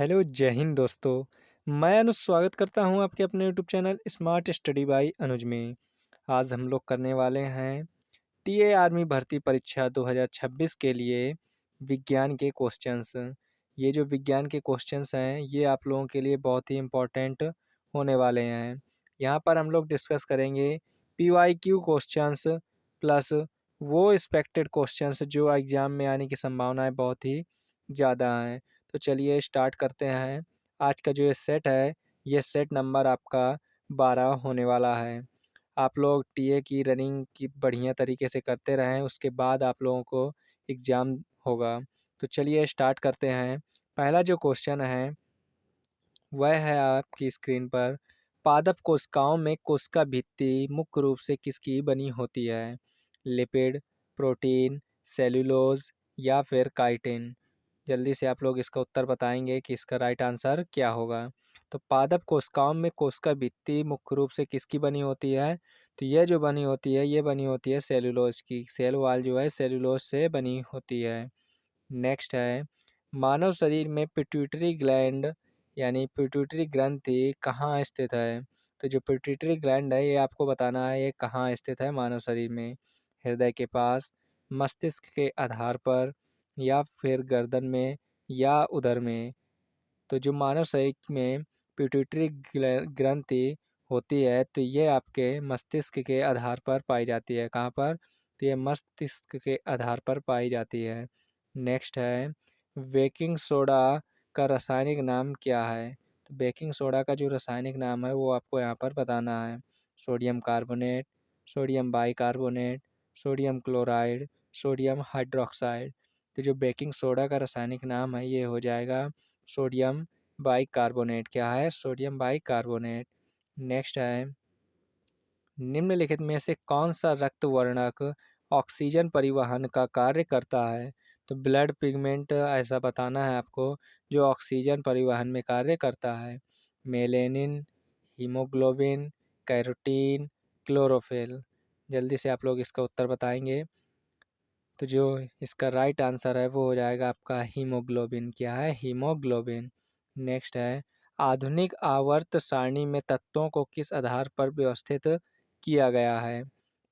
Hello, जय हिंद दोस्तों। मैं अनुज स्वागत करता हूं आपके अपने YouTube channel smart study by Anuj में। आज हम लोग करने वाले हैं टीए आर्मी भर्ती परीक्षा 2026 के लिए विज्ञान के क्वेश्चंस। ये जो विज्ञान के क्वेश्चंस हैं ये आप लोगों के लिए बहुत ही इम्पोर्टेंट होने वाले हैं। यहाँ पर हम लोग डिस्कस करेंगे पीवाईक्यू क्वेश्चंस प्लस वो एक्सपेक्टेड क्वेश्चंस जो एग्ज़ाम में आने की संभावनाएं बहुत ही ज़्यादा हैं। तो चलिए स्टार्ट करते हैं। आज का जो ये सेट है, ये सेट नंबर आपका 12 होने वाला है। आप लोग टीए की रनिंग की बढ़िया तरीके से करते रहें, उसके बाद आप लोगों को एग्ज़ाम होगा। तो चलिए स्टार्ट करते हैं। पहला जो क्वेश्चन है वह है आपकी स्क्रीन पर, पादप कोशिकाओं में कोशिका भित्ति मुख्य रूप से किसकी बनी होती है? लिपिड, प्रोटीन, सेल्यूलोज या फिर काइटिन? जल्दी से आप लोग इसका उत्तर बताएंगे कि इसका राइट आंसर क्या होगा। तो पादप कोशिकाओं में कोशिका भित्ति मुख्य रूप से किसकी बनी होती है? तो ये जो बनी होती है ये बनी होती है सेल्यूलोज की। सेल वॉल जो है सेल्यूलोज से बनी होती है। नेक्स्ट है, मानव शरीर में पिट्यूटरी ग्लैंड यानी पिट्यूटरी ग्रंथि कहाँ स्थित है? तो जो पिट्यूटरी ग्लैंड है ये आपको बताना है ये कहाँ स्थित है मानव शरीर में। हृदय के पास, मस्तिष्क के आधार पर या फिर गर्दन में या उदर में? तो जो मानव शरीर में पिट्यूटरी ग्रंथि होती है तो ये आपके मस्तिष्क के आधार पर पाई जाती है। कहाँ पर? तो ये मस्तिष्क के आधार पर पाई जाती है। नेक्स्ट है, बेकिंग सोडा का रासायनिक नाम क्या है? तो बेकिंग सोडा का जो रासायनिक नाम है वो आपको यहाँ पर बताना है। Sodium carbonate, sodium bicarbonate, sodium chloride, sodium hydroxide? तो जो बेकिंग सोडा का रासायनिक नाम है ये हो जाएगा सोडियम बाइकार्बोनेट। क्या है? Sodium bicarbonate. नेक्स्ट है, निम्नलिखित में से कौन सा रक्त वर्णक ऑक्सीजन परिवहन का कार्य करता है? तो ब्लड पिगमेंट ऐसा बताना है आपको जो ऑक्सीजन परिवहन में कार्य करता है। Melanin, haemoglobin, carotene, chlorophyll? जल्दी से आप लोग इसका उत्तर बताएंगे। तो जो इसका राइट आंसर है वो हो जाएगा आपका हीमोग्लोबिन। क्या है? हीमोग्लोबिन। नेक्स्ट है, आधुनिक आवर्त सारणी में तत्वों को किस आधार पर व्यवस्थित किया गया है?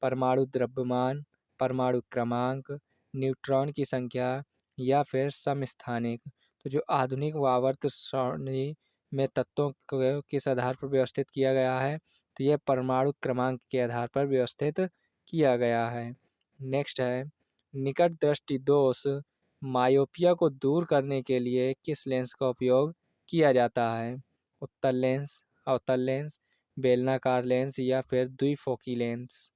परमाणु द्रव्यमान, परमाणु क्रमांक, न्यूट्रॉन की संख्या या फिर समस्थानिक? तो जो आधुनिक आवर्त सारणी में तत्वों को किस आधार पर व्यवस्थित किया गया है? तो यह परमाणु क्रमांक के आधार पर व्यवस्थित किया गया है। नेक्स्ट है, निकट दृष्टि दोष मायोपिया को दूर करने के लिए किस लेंस का उपयोग किया जाता है? उत्तल लेंस, अवतल लेंस, बेलनाकार लेंस या फिर द्विफोकी लेंस?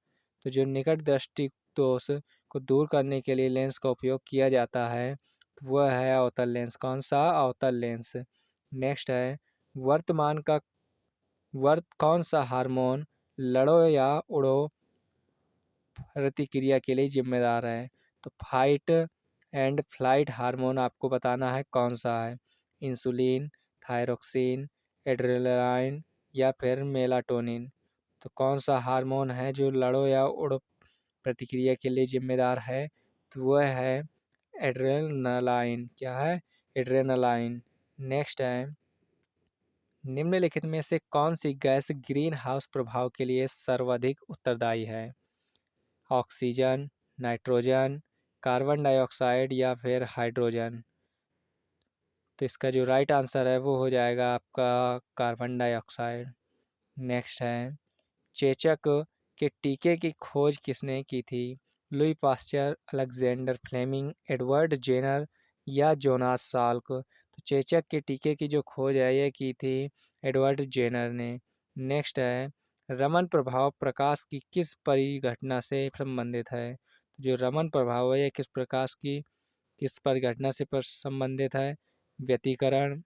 तो जो निकट दृष्टि दोष को दूर करने के लिए लेंस का उपयोग किया जाता है वह है अवतल लेंस। कौन सा? अवतल लेंस। नेक्स्ट है, वर्तमान का कौन सा हार्मोन लड़ो या उड़ो प्रतिक्रिया के लिए जिम्मेदार है? तो फाइट एंड फ्लाइट हार्मोन आपको बताना है कौन सा है। इंसुलिन, थायरोक्सिन, एड्रेनालाइन या फिर मेलाटोनिन? तो कौन सा हार्मोन है जो लड़ो या उड़ो प्रतिक्रिया के लिए जिम्मेदार है? तो वह है एड्रेनालाइन। क्या है? एड्रेनालाइन। नेक्स्ट है, निम्नलिखित में से कौन सी गैस ग्रीन हाउस प्रभाव के लिए सर्वाधिक उत्तरदायी है? ऑक्सीजन, नाइट्रोजन, कार्बन डाइऑक्साइड या फिर हाइड्रोजन? तो इसका जो राइट आंसर है वो हो जाएगा आपका कार्बन डाइऑक्साइड। नेक्स्ट है, चेचक के टीके की खोज किसने की थी? Louis Pasteur, Alexander Fleming, Edward Jenner या जोनास साल्क? तो चेचक के टीके की जो खोज है ये की थी एडवर्ड जेनर ने। नेक्स्ट है, रमन प्रभाव प्रकाश की किस परिघटना से संबंधित है? जो रमन प्रभाव है ये किस परिघटना से संबंधित है? व्यतिकरण,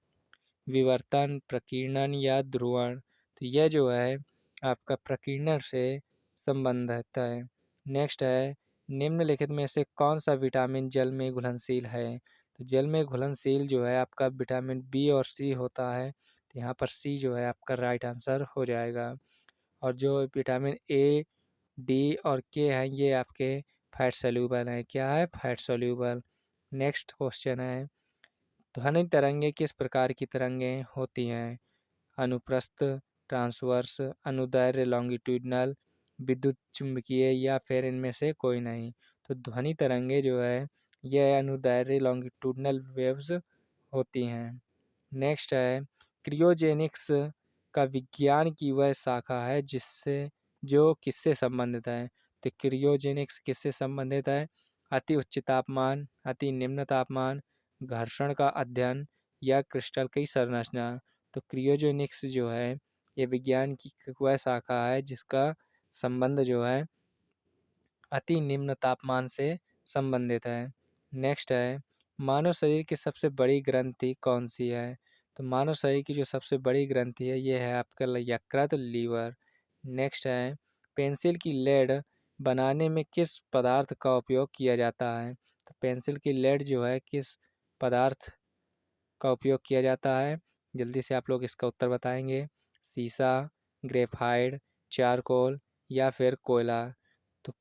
विवर्तन, प्रकीर्णन या ध्रुवण? तो यह जो है आपका प्रकीर्णन से संबंधित है। नेक्स्ट है, निम्नलिखित में से कौन सा विटामिन जल में घुलनशील है? तो जल में घुलनशील जो है आपका विटामिन बी और सी होता है। तो यहाँ पर सी जो है आपका राइट आंसर हो जाएगा। और जो विटामिन ए, डी और के हैं ये आपके फैट सोल्यूबल हैं। क्या है? Fat soluble. नेक्स्ट क्वेश्चन है, ध्वनि तरंगे किस प्रकार की तरंगें होती हैं? अनुप्रस्थ, ट्रांसवर्स, अनुदैर्ध्य लॉन्गिट्यूडनल, विद्युत चुम्बकीय या फिर इनमें से कोई नहीं। तो ध्वनि तरंगे जो है यह अनुदैर्ध्य लॉन्गिट्यूडनल वेव्स होती हैं। नेक्स्ट है क्रियोजेनिक्स का विज्ञान की वह शाखा है जो किससे संबंधित है? तो क्रियोजेनिक्स किससे संबंधित है? अति उच्च तापमान, अति निम्न तापमान, घर्षण का अध्ययन या क्रिस्टल की संरचना। तो क्रियोजेनिक्स जो है ये विज्ञान की वह शाखा है जिसका संबंध जो है अति निम्न तापमान से संबंधित है। नेक्स्ट है मानव शरीर की सबसे बड़ी ग्रंथि कौन सी है? तो मानव शरीर की जो सबसे बड़ी ग्रंथि है ये है आपका यकृत लीवर। नेक्स्ट है पेंसिल की लेड बनाने में किस पदार्थ का उपयोग किया जाता है? तो पेंसिल की लेड जो है किस पदार्थ का उपयोग किया जाता है? जल्दी से आप लोग इसका उत्तर बताएंगे। सीसा, ग्रेफाइट, चारकोल या फिर कोयला। तो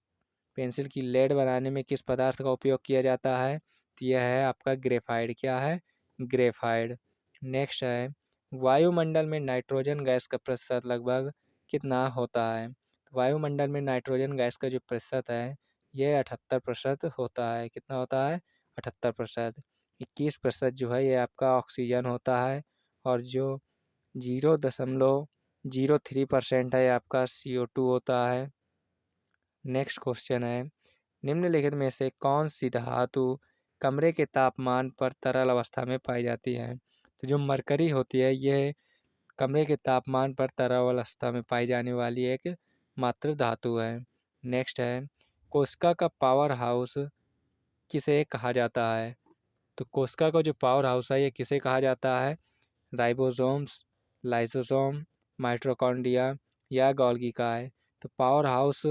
पेंसिल की लेड बनाने में किस पदार्थ का उपयोग किया जाता है? तो यह है आपका ग्रेफाइट। क्या है? ग्रेफाइट। नेक्स्ट है वायुमंडल में नाइट्रोजन गैस का प्रतिशत लगभग कितना होता है? तो वायुमंडल में नाइट्रोजन गैस का जो प्रतिशत है यह 78% होता है। कितना होता है? 78%। 21% जो है ये आपका ऑक्सीजन होता है और जो 0.03% है आपका CO2 होता है। नेक्स्ट क्वेश्चन है निम्नलिखित में से कौन सी धातु कमरे के तापमान पर तरल अवस्था में पाई जाती है? तो जो मरकरी होती है यह कमरे के तापमान पर तरल अवस्था में पाई जाने वाली एक मात्र धातु है। नेक्स्ट है कोशिका का पावर हाउस किसे कहा जाता है? तो कोशिका का जो पावर हाउस है ये किसे कहा जाता है? राइबोसोम्स, लाइसोसोम, माइटोकॉन्ड्रिया या गोल्गी का है। तो powerhouse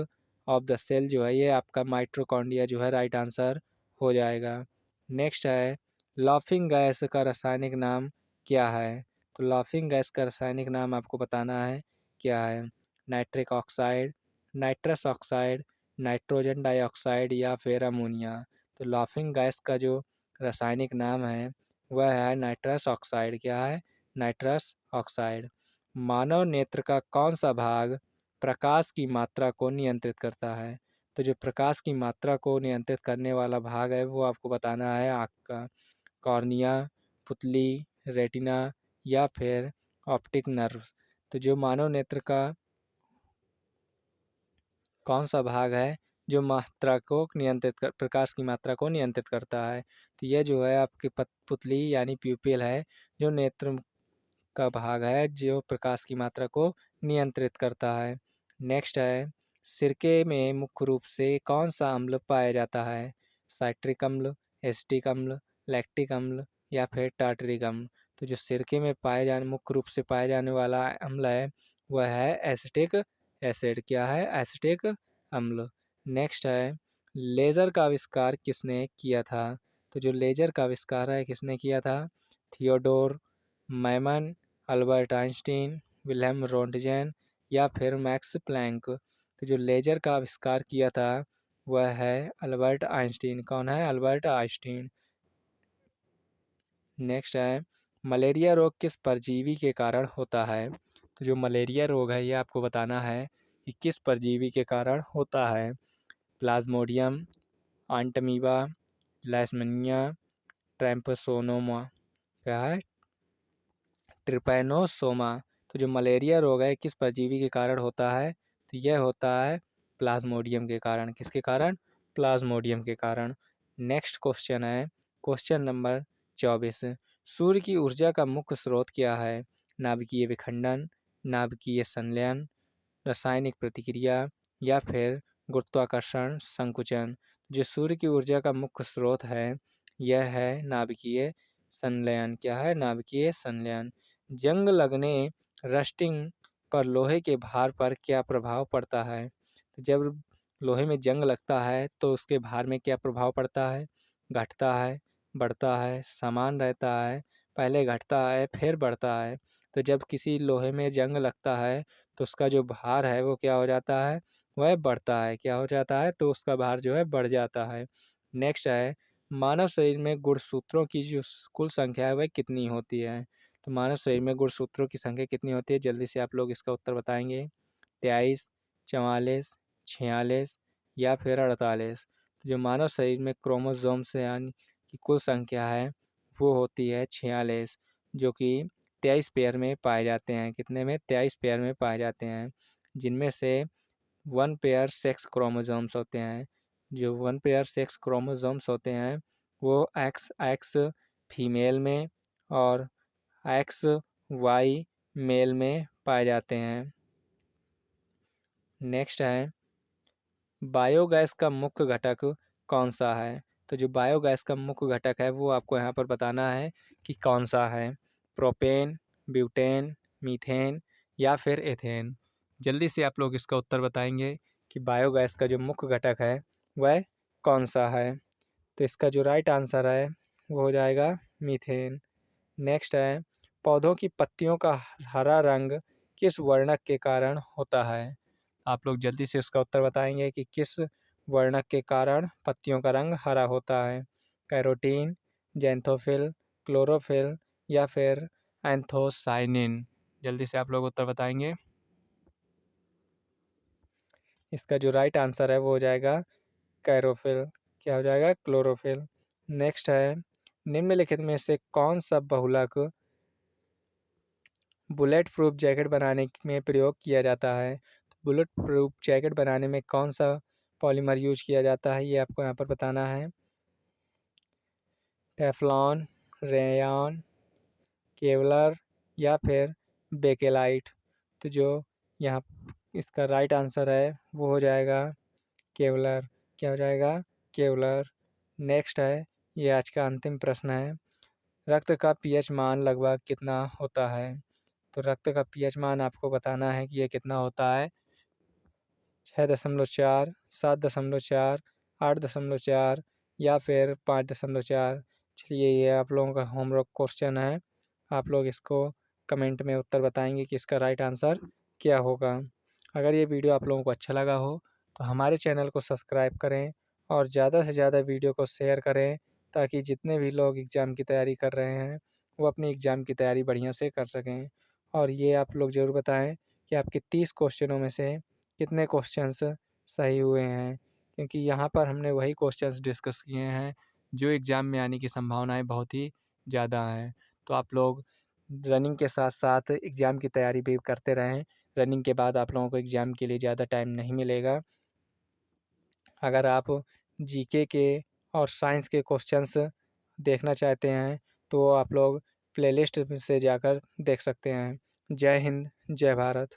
of the cell जो है ये आपका माइटोकॉन्ड्रिया जो है राइट आंसर हो जाएगा। नेक्स्ट है लाफिंग गैस का रासायनिक नाम क्या है? तो लाफिंग गैस का रासायनिक नाम आपको बताना है क्या है? Nitric oxide, nitrous oxide, nitrogen dioxide या फिर अमोनिया। तो लाफिंग गैस का जो रासायनिक नाम है वह है नाइट्रस ऑक्साइड। क्या है? Nitrous oxide. मानव नेत्र का कौन सा भाग प्रकाश की मात्रा को नियंत्रित करता है? तो जो प्रकाश की मात्रा को नियंत्रित करने वाला भाग है वो आपको बताना है आँख का। कॉर्निया, पुतली, रेटिना या फिर ऑप्टिक नर्व। तो जो मानव नेत्र का कौन सा भाग है जो मात्रा को नियंत्रित कर प्रकाश की मात्रा को नियंत्रित करता है? तो यह जो है आपकी पुतली यानी प्यूपिल है जो नेत्र का भाग है जो प्रकाश की मात्रा को नियंत्रित करता है। नेक्स्ट है सिरके में मुख्य रूप से कौन सा अम्ल पाया जाता है? साइट्रिक अम्ल, एसिटिक अम्ल, लैक्टिक अम्ल या फिर टार्टरिक अम्ल। तो जो सिरके में मुख्य रूप से पाया जाने वाला अम्ल है वह है एसिटिक एसिड। क्या है? एसिटिक अम्ल। नेक्स्ट है लेज़र का आविष्कार किसने किया था? तो जो लेज़र का आविष्कार है किसने किया था? Theodore Memon, Albert Einstein, Wilhelm रोंटगेन या फिर मैक्स प्लैंक। तो जो लेज़र का आविष्कार किया था वह है अल्बर्ट आइंस्टीन। कौन है? Albert Einstein. नेक्स्ट है मलेरिया रोग किस परजीवी के कारण होता है? तो जो मलेरिया रोग है ये आपको बताना है कि किस परजीवी के कारण होता है। प्लाज्मोडियम, आंटमीबा, लैशमनिया, ट्रैम्पसोनोमा। क्या है? ट्रिपैनोसोमा। तो जो मलेरिया रोग है किस परजीवी के कारण होता है? तो यह होता है प्लाज्मोडियम के कारण। किसके कारण? प्लाज्मोडियम के कारण। नेक्स्ट क्वेश्चन है क्वेश्चन नंबर 24। सूर्य की ऊर्जा का मुख्य स्रोत क्या है? नाभिकीय विखंडन, नाभिकीय संलयन, रासायनिक प्रतिक्रिया या फिर गुरुत्वाकर्षण संकुचन। जो सूर्य की ऊर्जा का मुख्य स्रोत है यह है नाभिकीय संलयन। क्या है? नाभिकीय संलयन। जंग लगने रस्टिंग पर लोहे के भार पर क्या प्रभाव पड़ता है? तो जब लोहे में जंग लगता है तो उसके भार में क्या प्रभाव पड़ता है? घटता है, बढ़ता है, समान रहता है, पहले घटता है फिर बढ़ता है। तो जब किसी लोहे में जंग लगता है तो उसका जो भार है वो क्या हो जाता है? वह बढ़ता है। क्या हो जाता है? तो उसका भार जो है बढ़ जाता है। नेक्स्ट है मानव शरीर में गुणसूत्रों की जो कुल संख्या है वह कितनी होती है? तो मानव शरीर में गुणसूत्रों की संख्या कितनी होती है? जल्दी से आप लोग इसका उत्तर बताएंगे। 23, 44, 46 या फिर 48। तो जो मानव शरीर में क्रोमोसोम्स यानी कि कुल संख्या है वो होती है 46, जो कि 23 पेयर में पाए जाते हैं। कितने में? 23 पेयर में पाए जाते हैं, जिनमें से 1 पेयर सेक्स क्रोमोसोम्स होते हैं। जो 1 पेयर सेक्स क्रोमोसोम्स होते हैं वो एक्स एक्स फीमेल में और एक्स वाई मेल में पाए जाते हैं। नेक्स्ट है, बायोगैस का मुख्य घटक कौन सा है? तो जो बायोगैस का मुख्य घटक है वो आपको यहाँ पर बताना है कि कौन सा है। प्रोपेन, ब्यूटेन, मीथेन या फिर एथेन। जल्दी से आप लोग इसका उत्तर बताएंगे कि बायोगैस का जो मुख्य घटक है वह कौन सा है। तो इसका जो राइट आंसर है वो हो जाएगा मीथेन। नेक्स्ट है, पौधों की पत्तियों का हरा रंग किस वर्णक के कारण होता है? आप लोग जल्दी से उसका उत्तर बताएंगे कि किस वर्णक के कारण पत्तियों का रंग हरा होता है। कैरोटीन, जैंथोफिल, क्लोरोफिल या फिर एंथोसाइनिन। जल्दी से आप लोग उत्तर बताएंगे। इसका जो राइट आंसर है वो हो जाएगा कैरोफिल। क्या हो जाएगा? क्लोरोफिल। नेक्स्ट है, निम्नलिखित में से कौन सा बहुलक बुलेट प्रूफ जैकेट बनाने में प्रयोग किया जाता है? बुलेट प्रूफ जैकेट बनाने में कौन सा पॉलीमर यूज किया जाता है ये आपको यहाँ पर बताना है। टेफ्लॉन, रेयान, केवलर या फिर बेकेलाइट। तो जो यहाँ इसका राइट आंसर है वो हो जाएगा केवलर। क्या हो जाएगा? केवलर। नेक्स्ट है, ये आज का अंतिम प्रश्न है, रक्त का पीएच मान लगभग कितना होता है? तो रक्त का पीएच मान आपको बताना है कि ये कितना होता है। 6.4, 7.4, 8.4 या फिर 5.4। चलिए ये आप लोगों का होमवर्क क्वेश्चन है। आप लोग इसको कमेंट में उत्तर बताएंगे कि इसका राइट आंसर क्या होगा। अगर ये वीडियो आप लोगों को अच्छा लगा हो तो हमारे चैनल को सब्सक्राइब करें और ज़्यादा से ज़्यादा वीडियो को शेयर करें, ताकि जितने भी लोग एग्ज़ाम की तैयारी कर रहे हैं वो अपनी एग्ज़ाम की तैयारी बढ़िया से कर सकें। और ये आप लोग ज़रूर बताएं कि आपके 30 क्वेश्चनों में से कितने क्वेश्चंस सही हुए हैं, क्योंकि यहाँ पर हमने वही क्वेश्चंस डिस्कस किए हैं जो एग्ज़ाम में आने की संभावनाएं बहुत ही ज़्यादा हैं। तो आप लोग रनिंग के साथ साथ एग्ज़ाम की तैयारी भी करते रहें। रनिंग के बाद आप लोगों को एग्ज़ाम के लिए ज़्यादा टाइम नहीं मिलेगा। अगर आप जीके के और साइंस के क्वेश्चंस देखना चाहते हैं तो आप लोग प्लेलिस्ट से जाकर देख सकते हैं। जय हिंद, जय भारत।